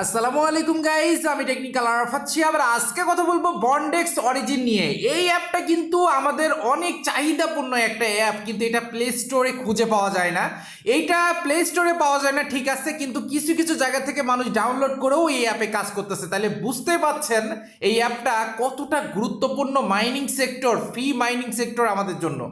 আসসালামু আলাইকুম গাইস, আমি টেকনিক্যাল আরাফাত শিহাব। আজকে কথা বলবো বন্ডেক্স অরিজিন নিয়ে। এই অ্যাপটা কিন্তু আমাদের অনেক চাহিদাপূর্ণ একটা অ্যাপ, কিন্তু এটা প্লে স্টোরে খুঁজে পাওয়া যায় না। এইটা প্লে স্টোরে পাওয়া যায় না ঠিক আছে, কিন্তু কিছু কিছু জায়গা থেকে মানুষ ডাউনলোড করেও এই অ্যাপে কাজ করতেছে। তাহলে বুঝতে পারছেন এই অ্যাপটা কতটা গুরুত্বপূর্ণ mining sector, free mining sector আমাদের জন্য।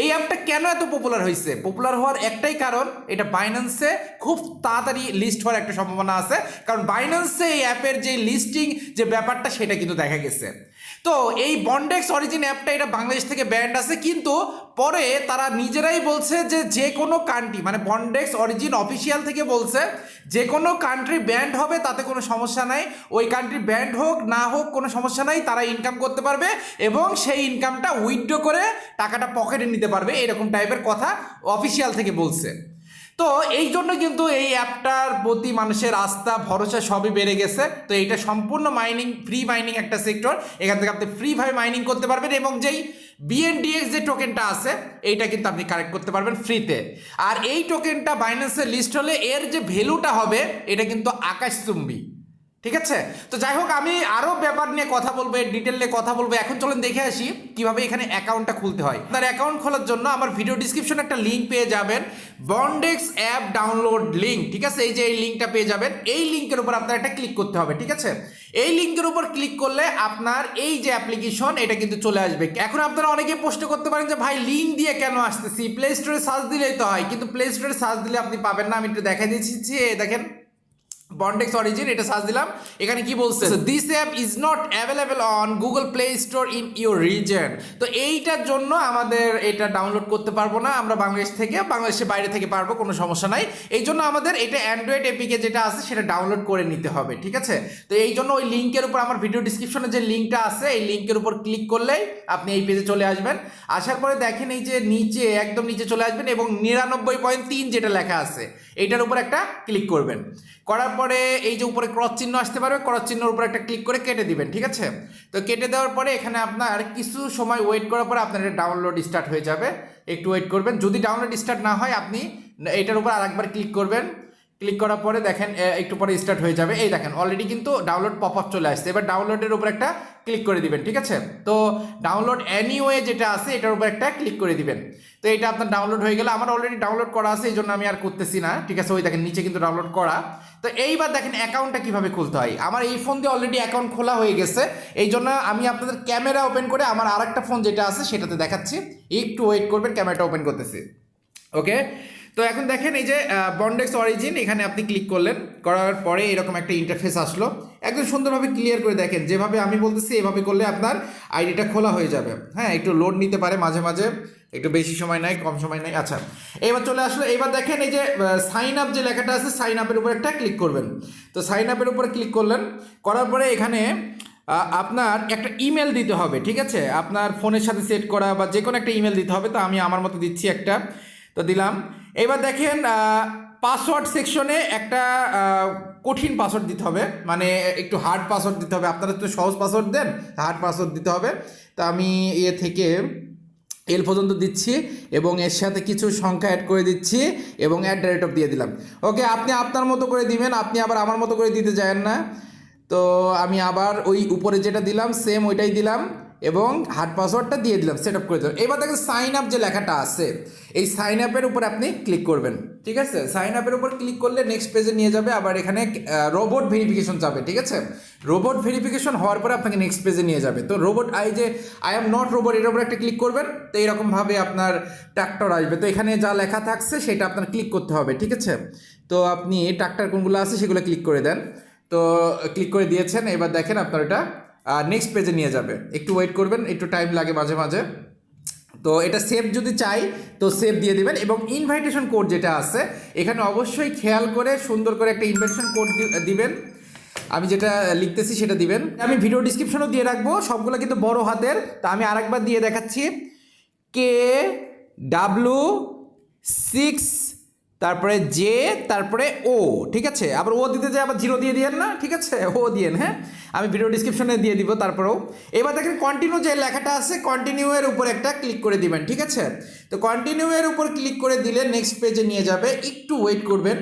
এই অ্যাপটা কেন এত পপুলার হয়েছে? পপুলার হওয়ার একটাই কারণ, এটা বাইন্যান্সে খুব তাড়াতাড়ি লিস্ট হওয়ার একটা সম্ভাবনা আছে, কারণ বাইন্যান্সে এই অ্যাপের যে লিস্টিং যে ব্যাপারটা সেটা কিন্তু দেখা গেছে। তো এই বন্ডেক্স অরিজিন অ্যাপটা এটা বাংলাদেশ থেকে ব্যান্ড আছে, কিন্তু পরে তারা নিজেরাই বলছে যে যে কোনো কান্ট্রি, মানে বন্ডেক্স অরিজিন অফিসিয়াল থেকে বলছে যে কোনো কান্ট্রি ব্যান্ড হবে তাতে কোনো সমস্যা নাই, ওই কান্ট্রি ব্যান্ড হোক না হোক কোনো সমস্যা নাই, তারা ইনকাম করতে পারবে এবং সেই ইনকামটা উইথড্র করে টাকাটা পকেটে নিতে পারবে, এরকম টাইপের কথা অফিসিয়াল থেকে বলছে। তো এই জন্য কিন্তু এই অ্যাপটার প্রতি মানুষের আস্থা ভরসা সবই বেড়ে গেছে। তো এইটা সম্পূর্ণ মাইনিং, ফ্রি মাইনিং একটা সেক্টর, এখান থেকে আপনি ফ্রিভাবে মাইনিং করতে পারবেন এবং যেই বিএনডিএক্স যে টোকেনটা আছে এইটা কিন্তু আপনি কালেক্ট করতে পারবেন ফ্রিতে। আর এই টোকেনটা বাইন্যান্সে লিস্ট হলে এর যে ভ্যালুটা হবে এটা কিন্তু আকাশচুম্বী, ঠিক আছে? তো যাই হোক, আমি আরও ব্যাপার নিয়ে কথা বলবো, ডিটেল নিয়ে কথা বলবো। এখন চলেন দেখে আসি কিভাবে এখানে অ্যাকাউন্টটা খুলতে হয়। আপনার অ্যাকাউন্ট খোলার জন্য আমার ভিডিও ডিসক্রিপশনে একটা লিঙ্ক পেয়ে যাবেন, বন্ডেক্স অ্যাপ ডাউনলোড লিঙ্ক, ঠিক আছে? এই যে এই লিঙ্কটা পেয়ে যাবেন, এই লিঙ্কের উপর আপনার একটা ক্লিক করতে হবে, ঠিক আছে? এই লিঙ্কের উপর ক্লিক করলে আপনার এই যে অ্যাপ্লিকেশন এটা কিন্তু চলে আসবে। এখন আপনারা অনেকে প্রশ্ন করতে পারেন যে ভাই লিঙ্ক দিয়ে কেন আসতেছি, প্লে স্টোরে সার্চ দিলেই তো হয়। কিন্তু প্লে স্টোরে সার্চ দিলে আপনি পাবেন না, আমি একটু দেখা দিচ্ছি। দেখেন বন্ডেক্স অরিজিন, এটা সার্চ দিলাম, এখানে কি বলছে, this app is not available on Google play store in your reason. তো এইটার জন্য আমাদের এটা ডাউনলোড করতে পারবো না আমরা বাংলাদেশ থেকে, বাংলাদেশের বাইরে থেকে পারবো, কোনো সমস্যা নাই। এই জন্য আমাদের এটা অ্যান্ড্রয়েড এপিকে যেটা আছে সেটা ডাউনলোড করে নিতে হবে, ঠিক আছে? তো এই জন্য ওই লিঙ্কের উপর আমার ভিডিও ডিসক্রিপশনে যে লিঙ্কটা আছে এই লিঙ্কের উপর ক্লিক করলেই আপনি এই পেজে চলে আসবেন। আসার পরে দেখেন এই যে নিচে একদম নিচে চলে আসবেন এবং 99.3 যেটা লেখা আছে এইটার উপর একটা ক্লিক করবেন। করার পরে এই যে উপরে ক্রস চিহ্ন আসতে পারবে, ক্রস চিহ্নের উপর একটা ক্লিক করে কেটে দিবেন, ঠিক আছে? তো কেটে দেওয়ার পরে এখানে আপনার কিছু সময় ওয়েট করার পরে আপনার এটা ডাউনলোড স্টার্ট হয়ে যাবে। একটু ওয়েট করবেন, যদি ডাউনলোড স্টার্ট না হয় আপনি এটার উপর আরেকবার ক্লিক করবেন। ক্লিক করার পরে দেখেন একটু পরে স্টার্ট হয়ে যাবে। এই দেখেন অলরেডি কিন্তু ডাউনলোড পপ আপ চলে আসছে। এবার ডাউনলোডের উপর একটা ক্লিক করে দিবেন, ঠিক আছে? তো ডাউনলোড এনিওয়ে যেটা আছে এটার উপর একটা ক্লিক করে দিবেন। তো এটা আপনার ডাউনলোড হয়ে গেলে, আমার অলরেডি ডাউনলোড করা আছে এই জন্য আমি আর করতেছি না, ঠিক আছে? ওই দেখেন নিচে কিন্তু ডাউনলোড করা। তো এইবার দেখেন অ্যাকাউন্টটা কিভাবে খুলতে হয়। আমার এই ফোন দিয়ে অলরেডি অ্যাকাউন্ট খোলা হয়ে গেছে, এই জন্য আমি আপনাদের ক্যামেরা ওপেন করে আমার আরেকটা ফোন যেটা আছে সেটাতে দেখাচ্ছি। একটু ওয়েট করবেন, ক্যামেরাটা ওপেন করতেছি। ওকে, তো এখন দেখেন এই যে বন্ডেক্স অরিজিন, এখানে আপনি ক্লিক করলেন, করার পরে এরকম একটা ইন্টারফেস আসলো। একদম সুন্দরভাবে ক্লিয়ার করে দেখেন, যেভাবে আমি বলতেছি এভাবে করলে আপনার আইডিটা খোলা হয়ে যাবে। হ্যাঁ, একটু লোড নিতে পারে মাঝে মাঝে, একটু বেশি সময় নাই, কম সময় নাই। আচ্ছা, এবার চলে আসলো। এবার দেখেন এই যে সাইন আপ যে লেখাটা আছে, সাইন আপের উপর একটা ক্লিক করবেন। তো সাইন আপের উপরে ক্লিক করলেন, করার পরে এখানে আপনার একটা ইমেল দিতে হবে, ঠিক আছে? আপনার ফোনের সাথে সেট করা বা যে কোনো একটা ইমেল দিতে হবে। তো আমি আমার মতো দিচ্ছি একটা, তো দিলাম। এবার দেখেন পাসওয়ার্ড সেকশনে একটা কঠিন পাসওয়ার্ড দিতে হবে, মানে একটু হার্ড পাসওয়ার্ড দিতে হবে। আপনারা তো সহজ পাসওয়ার্ড দেন, হার্ড পাসওয়ার্ড দিতে হবে। তো আমি এ থেকে এল পর্যন্ত দিচ্ছি এবং এর সাথে কিছু সংখ্যা অ্যাড করে দিচ্ছি এবং @ দিয়ে দিলাম। ওকে, আপনি আপনার মতো করে দিবেন, আপনি আবার আমার মতো করে দিতে যাবেন না। তো আমি আবার ওই উপরে যেটা দিলাম সেম ওইটাই দিলাম এবং হার্ড পাসওয়ার্ডটা দিয়ে দিলাম, সেট আপ করে দিলাম। এবার দেখেন সাইন আপ যে লেখাটা আছে এই সাইন আপের উপর আপনি ক্লিক করবেন, ঠিক আছে? সাইন আপের উপর ক্লিক করলে নেক্সট পেজে নিয়ে যাবে। আবার এখানে রোবট ভেরিফিকেশন যাবে, ঠিক আছে? রোবট ভেরিফিকেশন হওয়ার পরে আপনাকে নেক্সট পেজে নিয়ে যাবে। তো robot I am not robot এর উপর একটা ক্লিক করবেন। তো এইরকমভাবে আপনার ট্র্যাক্টর আসবে। তো এখানে যা লেখা থাকছে সেটা আপনার ক্লিক করতে হবে, ঠিক আছে? তো আপনি ট্র্যাক্টর কোনগুলো আছে সেগুলো ক্লিক করে দেন। তো ক্লিক করে দিয়েছেন, এবার দেখেন আপনার এটা নেক্সট পেজে নিয়ে যাবে। একটু ওয়েট করবেন, একটু টাইম লাগে মাঝে মাঝে। তো এটা সেভ যদি চাই তো সেভ দিয়ে দিবেন এবং ইনভাইটেশন কোড যেটা আছে এখানে অবশ্যই খেয়াল করে সুন্দর করে একটা ইনভাইটেশন কোড দিবেন। আমি যেটা লিখতেছি সেটা দিবেন। আমি ভিডিও ডিসক্রিপশনও দিয়ে রাখবো, সবগুলো কিন্তু বড় হাতের। তা আমি আরেকবার দিয়ে দেখাচ্ছি, KW6 তারপরে জে তারপরে ও, ঠিক আছে? আবার ও দিতে যায় আবার 0 দিয়ে দিয়েন না, ঠিক আছে? ও দিয়েন। হ্যাঁ, আমি ভিডিও ডিসক্রিপশনে দিয়ে দিব তারপরেও। এবার দেখেন কন্টিনিউ যে লেখাটা আছে কন্টিনিউ এর উপর একটা ক্লিক করে দিবেন, ঠিক আছে? তো কন্টিনিউ এর উপর ক্লিক করে দিলে নেক্সট পেজে নিয়ে যাবে। একটু ওয়েট করবেন।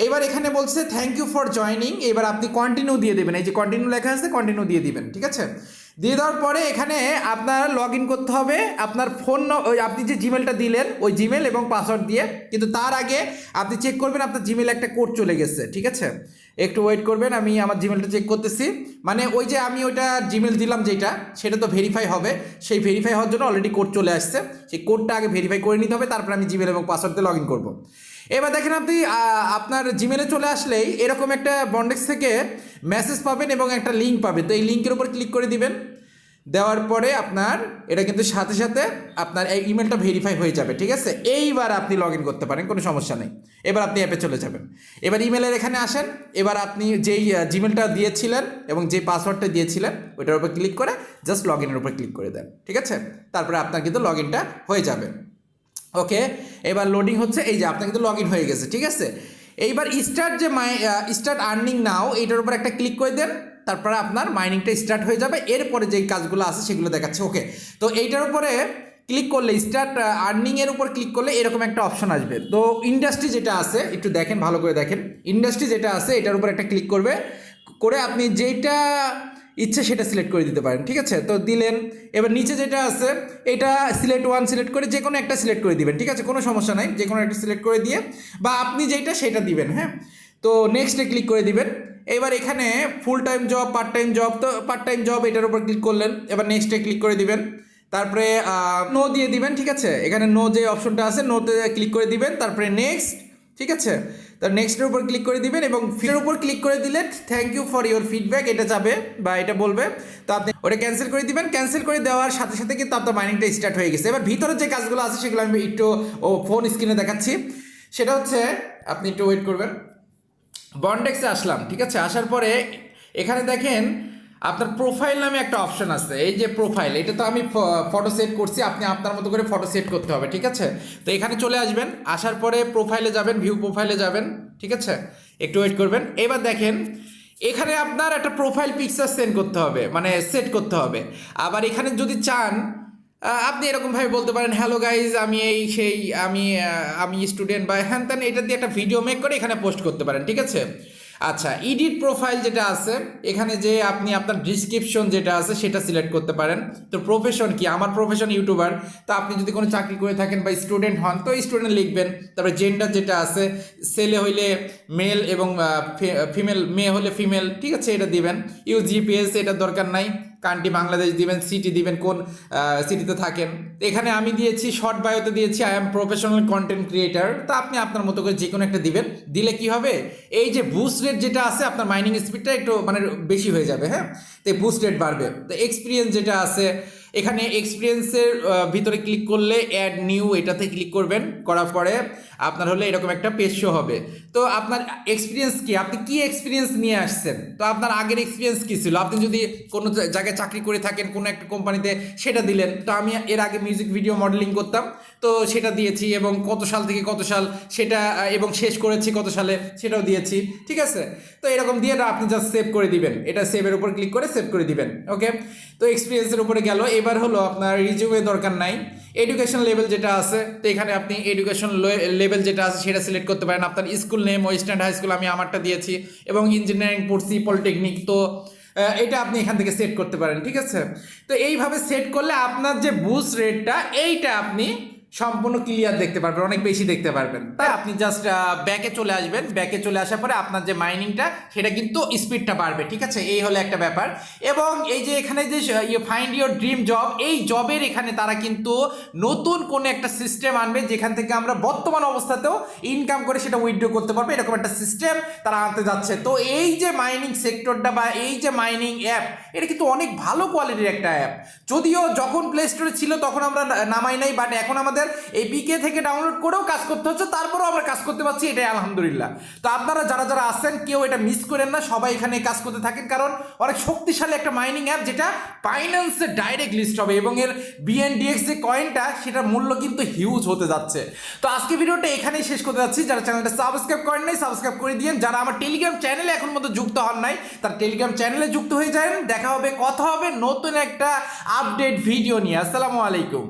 এবার এখানে বলছে থ্যাংক ইউ ফর জয়নিং, এবার আপনি কন্টিনিউ দিয়ে দেবেন, এই যে কন্টিনিউ লেখা আছে কন্টিনিউ দিয়ে দিবেন, ঠিক আছে। দিয়ে দেওয়ার পরে এখানে আপনার লগ ইন করতে হবে আপনার ফোন, ওই আপনি যে জিমেলটা দিলেন ওই জিমেল এবং পাসওয়ার্ড দিয়ে, কিন্তু তার আগে আপনি চেক করবেন আপনার জিমেলে একটা কোড চলে গেছে, ঠিক আছে। একটু ওয়েট করবেন, আমি আমার জিমেলটা চেক করতেছি। মানে ওই যে আমি ওইটা জিমেল দিলাম যেটা, সেটা তো ভেরিফাই হবে, সেই ভেরিফাই হওয়ার জন্য অলরেডি কোড চলে আসছে, সেই কোডটা আগে ভেরিফাই করে নিতে হবে, তারপর আমি জিমেল এবং পাসওয়ার্ড দিয়ে লগ ইন করবো। এবার দেখেন আপনি আপনার জিমেলে চলে আসলেই এরকম একটা বন্ডেক্স থেকে মেসেজ পাবেন এবং একটা লিঙ্ক পাবেন, তো এই লিঙ্কের উপর ক্লিক করে দিবেন। দেওয়ার পরে আপনার এটা কিন্তু সাথে সাথে আপনার এই ইমেলটা ভেরিফাই হয়ে যাবে, ঠিক আছে। এইবার আপনি লগ ইন করতে পারেন, কোনো সমস্যা নেই। এবার আপনি অ্যাপে চলে যাবেন, এবার ইমেলের এখানে আসেন, এবার আপনি যেই জিমেলটা দিয়েছিলেন এবং যে পাসওয়ার্ডটা দিয়েছিলেন ওইটার উপর ক্লিক করে জাস্ট লগ ইনের উপর ক্লিক করে দেন, ঠিক আছে। তারপরে আপনার কিন্তু লগ ইনটা হয়ে যাবে। ওকে, এবার লোডিং হচ্ছে, এই যে আপনার কিন্তু লগ ইন হয়ে গেছে, ঠিক আছে। এইবার স্টার্ট আর্নিং নাও এইটার উপর একটা ক্লিক করে দেন, তারপরে আপনার মাইনিংটা স্টার্ট হয়ে যাবে। এরপরে যেই কাজগুলো আছে সেগুলো দেখাচ্ছে। ওকে, তো এইটার উপরে ক্লিক করলে স্টার্ট আর্নিংয়ের উপর ক্লিক করলে এরকম একটা অপশন আসবে। তো ইন্ডাস্ট্রি যেটা আছে একটু দেখেন, ভালো করে দেখেন, ইন্ডাস্ট্রি যেটা আছে এটার উপর একটা ক্লিক করবে, করে আপনি যেটা ইচ্ছে সেটা সিলেক্ট করে দিতে পারেন, ঠিক আছে। তো দিলেন, এবার নিচে যেটা আছে এটা সিলেক্ট ওয়ান সিলেক্ট করে যে কোনো একটা সিলেক্ট করে দিবেন, ঠিক আছে, কোনো সমস্যা নাই, যে কোনো একটা সিলেক্ট করে দিয়ে বা আপনি যেটা সেটা দিবেন, হ্যাঁ। তো নেক্সটে ক্লিক করে দিবেন। এবার এখানে full time job, part time job, তো পার্ট টাইম জব এটার উপর ক্লিক করলেন, এবার নেক্সটে ক্লিক করে দিবেন, তারপরে নো দিয়ে দিবেন, ঠিক আছে। এখানে নো যে অপশনটা আছে নোতে ক্লিক করে দিবেন, তারপরে নেক্সট, ঠিক আছে। তার নেক্সটের উপর ক্লিক করে দিবেন এবং ফিডের উপর ক্লিক করে দিলে thank you for your feedback এটা যাবে বা এটা বলবে, তো আপনি ওটা ক্যান্সেল করে দিবেন। ক্যান্সেল করে দেওয়ার সাথে সাথে কিন্তু আপনার মাইনিংটা স্টার্ট হয়ে গেছে। এবার ভিতরে যে কাজগুলো আছে সেগুলো আমি একটু ফোন স্ক্রিনে দেখাচ্ছি। সেটা হচ্ছে আপনি একটু ওয়েট করবেন। বন্ডেক্সে আসলাম, ঠিক আছে। আসার পরে এখানে দেখেন আপনার প্রোফাইল নামে একটা অপশন আছে, এই যে প্রোফাইল, এটা তো আমি ফটো সেট করছি, আপনি আপনার মতো করে ফটো সেট করতে হবে, ঠিক আছে। তো এখানে চলে আসবেন, আসার পরে প্রোফাইলে যাবেন, ভিউ প্রোফাইলে যাবেন, ঠিক আছে, একটু ওয়েট করবেন। এবার দেখেন এখানে আপনার একটা প্রোফাইল পিকচার সেন্ড করতে হবে, মানে সেট করতে হবে। আবার এখানে যদি চান আপনি এরকমভাবে বলতে পারেন হ্যালো গাইজ আমি এই সেই আমি স্টুডেন্ট বা হ্যান ত্যান, এটা দিয়ে একটা ভিডিও মেক করে এখানে পোস্ট করতে পারেন, ঠিক আছে। আচ্ছা, এডিট প্রোফাইল যেটা আছে এখানে যে আপনি আপনার ডিসক্রিপশন যেটা আছে সেটা সিলেক্ট করতে পারেন। তো প্রফেশন কি, আমার প্রফেশন ইউটিউবার, তো আপনি যদি কোনো চাকরি করে থাকেন বা স্টুডেন্ট হন তো স্টুডেন্ট লিখবেন। তারপরে জেন্ডার যেটা আছে, ছেলে হইলে মেল এবং ফিমেল, মেয়ে হলে ফিমেল, ঠিক আছে, এটা দিবেন। জিপিএস এটা দরকার নাই, কান্ট্রি বাংলাদেশ দিবেন, সিটি দিবেন কোন সিটিতে থাকেন। এখানে আমি দিয়েছি শর্ট বায়োতে দিয়েছি I am professional content creator, তো আপনি আপনার মতো করে যে কোনো একটা দিবেন। দিলে কি হবে, এই যে বুস্ট রেট যেটা আছে আপনার মাইনিং স্পিডটা একটু মানে বেশি হয়ে যাবে, হ্যাঁ, তো বুস্ট রেট বাড়বে। তো এক্সপিরিয়েন্স যেটা আছে এখানে এক্সপিরিয়েন্সের ভিতরে ক্লিক করলে অ্যাড নিউ এটাতে ক্লিক করবেন, করার পরে আপনার হলে এরকম একটা পেজ শো হবে। তো আপনার এক্সপিরিয়েন্স কি, আপনি কি এক্সপিরিয়েন্স নিয়ে আসছেন, তো আপনার আগের এক্সপিরিয়েন্স কী ছিল, আপনি যদি কোনো জায়গায় চাকরি করে থাকেন কোনো একটা কোম্পানিতে সেটা দিলেন। তো আমি এর আগে মিউজিক ভিডিও মডেলিং করতাম, তো সেটা দিয়েছি এবং কত সাল থেকে কত সাল সেটা, এবং শেষ করেছি কত সালে সেটাও দিয়েছি, ঠিক আছে। তো এরকম দিয়ে আপনি জাস্ট সেভ করে দিবেন, এটা সেভের উপর ক্লিক করে সেভ করে দিবেন। ওকে, তো এক্সপিরিয়েন্সের উপরে গেল। এবার হলো আপনার রিজিউমে দরকার নাই, এডুকেশন লেভেল যেটা আছে, তো এখানে আপনি এডুকেশন লেভেল যেটা আছে সেটা সিলেক্ট করতে পারেন। আপনার school name western high school, আমি আমারটা দিয়েছি, এবং ইঞ্জিনিয়ারিং পড়ছি পলিটেকনিক, তো এটা আপনি এখান থেকে সেট করতে পারেন, ঠিক আছে। তো এইভাবে সেট করলে আপনার যে বুস্ট রেটটা এইটা আপনি সম্পূর্ণ ক্লিয়ার দেখতে পারবেন, অনেক বেশি দেখতে পারবেন। তাই আপনি জাস্ট ব্যাকে চলে আসবেন, ব্যাকে চলে আসার পরে আপনার যে মাইনিংটা সেটা কিন্তু স্পিডটা বাড়বে, ঠিক আছে। এই হলো একটা ব্যাপার। এবং এই যে এখানে যে ফাইন্ড ইউর ড্রিম জব, এই জবের এখানে তারা কিন্তু নতুন কোনো একটা সিস্টেম আনবে যেখান থেকে আমরা বর্তমান অবস্থাতেও ইনকাম করে সেটা উইথড্র করতে পারবো, এরকম একটা সিস্টেম তারা আনতে যাচ্ছে। তো এই যে মাইনিং সেক্টরটা বা এই যে মাইনিং অ্যাপ, এটা কিন্তু অনেক ভালো কোয়ালিটির একটা অ্যাপ। যদিও যখন প্লে স্টোরে ছিল তখন আমরা নামাই নাই, বাট এখন আমাদের এই বিকে থেকে ডাউনলোড করেও কাজ করতে হচ্ছে, তারপরেও আমরা কাজ করতে পারছি, এটাই আলহামদুলিল্লাহ। তো আপনারা যারা যারা আছেন কেউ এটা মিস করেন না, সবাই এখানে কাজ করতে থাকেন, কারণ অনেক শক্তিশালী একটা মাইনিং অ্যাপ যেটা বাইন্যান্সে ডাইরেক্ট লিস্ট হবে এবং এর বিএনডিএক্স যে কয়েনটা সেটার মূল্য কিন্তু হিউজ হতে যাচ্ছে। তো আজকে ভিডিওটা এখানেই শেষ করতে যাচ্ছি। যারা চ্যানেলটা সাবস্ক্রাইব করেন নাই সাবস্ক্রাইব করে দিন, যারা আমার টেলিগ্রাম চ্যানেলে এখন মতো যুক্ত হন নাই তার টেলিগ্রাম চ্যানেলে যুক্ত হয়ে যান। দেখা হবে, কথা হবে নতুন একটা আপডেট ভিডিও নিয়ে। আসসালামু আলাইকুম।